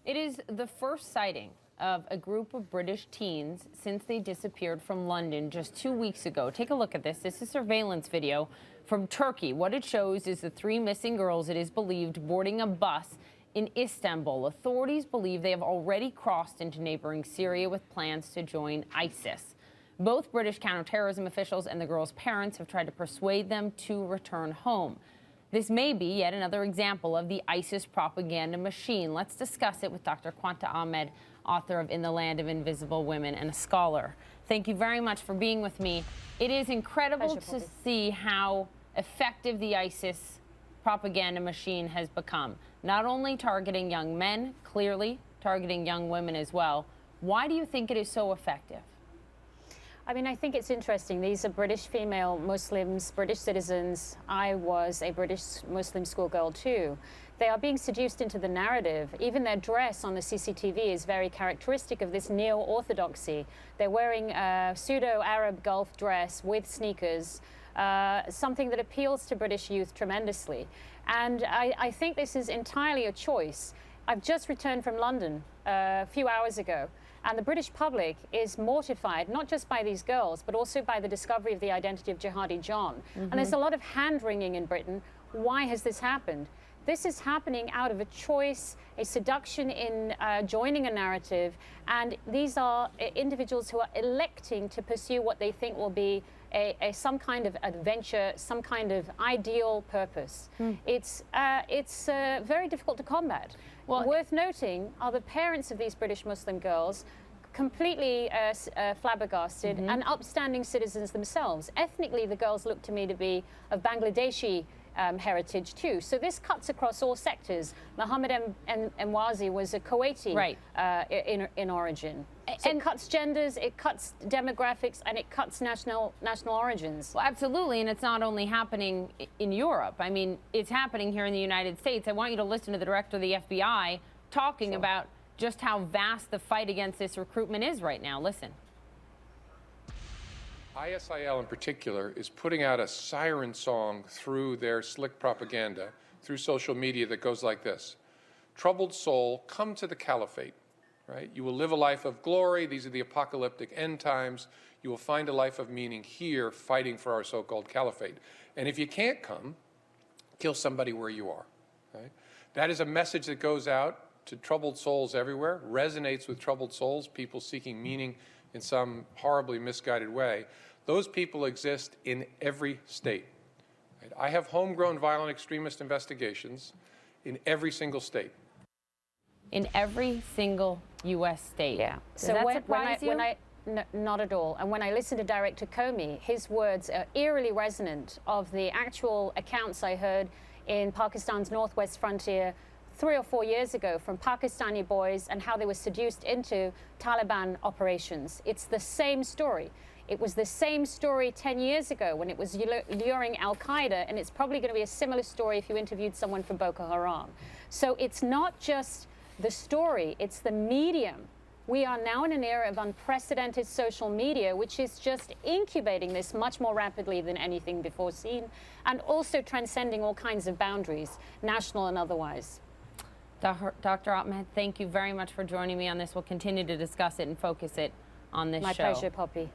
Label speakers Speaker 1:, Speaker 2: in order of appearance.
Speaker 1: It is the first sighting of a group of British teens since they disappeared from London just 2 weeks ago. Take a look at this. This is surveillance video from Turkey. What it shows is the three missing girls, it is believed, boarding a bus in Istanbul. Authorities believe they have already crossed into neighboring Syria with plans to join ISIS. Both British counterterrorism officials and the girls' parents have tried to persuade them to return home. This may be yet another example of the ISIS propaganda machine. Let's discuss it with Dr. Quanta Ahmed, author of In the Land of Invisible Women and a scholar. Thank you very much for being with me. It is incredible to see how effective the ISIS propaganda machine has become. Not only targeting young men, clearly targeting young women as well. Why do you think it is so effective?
Speaker 2: I mean, I think it's interesting. These are British female Muslims, British citizens. I was a British Muslim schoolgirl too. They are being seduced into the narrative. Even their dress on the CCTV is very characteristic of this neo-orthodoxy. They're wearing a pseudo-Arab Gulf dress with sneakers, something that appeals to British youth tremendously. And I think this is entirely a choice. I've just returned from London a few hours ago. And the British public is mortified, not just by these girls, but also by the discovery of the identity of Jihadi John. And there's a lot of hand-wringing in Britain. Why has this happened? This is happening out of a choice, a seduction in joining a narrative. And these are individuals who are electing to pursue what they think will be some kind of adventure, some kind of ideal purpose. It's very difficult to combat. Well, worth noting are the parents of these British Muslim girls, completely flabbergasted and upstanding citizens themselves. Ethnically, the girls look to me to be of Bangladeshi heritage too. So this cuts across all sectors. Mohammed Emwazi was a Kuwaiti in origin. So it cuts genders, it cuts demographics, and it cuts national origins.
Speaker 1: Well, absolutely, and it's not only happening in Europe. I mean, it's happening here in the United States. I want you to listen to the director of the FBI talking about just how vast the fight against this recruitment is right now. Listen.
Speaker 3: ISIL in particular is putting out a siren song through their slick propaganda, through social media that goes like this. Troubled soul, come to the caliphate, right? You will live a life of glory. These are the apocalyptic end times. You will find a life of meaning here fighting for our so-called caliphate. And if you can't come, kill somebody where you are, right? That is a message that goes out to troubled souls everywhere, resonates with troubled souls, people seeking meaning in some horribly misguided way. Those people exist in every state. Right? I have homegrown violent extremist investigations in every single state.
Speaker 1: In every single U.S. state?
Speaker 2: Yeah.
Speaker 1: Does that surprise you?
Speaker 2: Not at all. And when I listen to Director Comey, his words are eerily resonant of the actual accounts I heard in Pakistan's northwest frontier 3 or 4 years ago from Pakistani boys and how they were seduced into Taliban operations. It's the same story. It was the same story 10 years ago when it was luring al-Qaeda, and it's probably going to be a similar story if you interviewed someone from Boko Haram. So it's not just the story, it's the medium. We are now in an era of unprecedented social media, which is just incubating this much more rapidly than anything before seen, and also transcending all kinds of boundaries, national and otherwise.
Speaker 1: Dr. Ahmed, thank you very much for joining me on this. We'll continue to discuss it and focus it on this show.
Speaker 2: My pleasure, Poppy.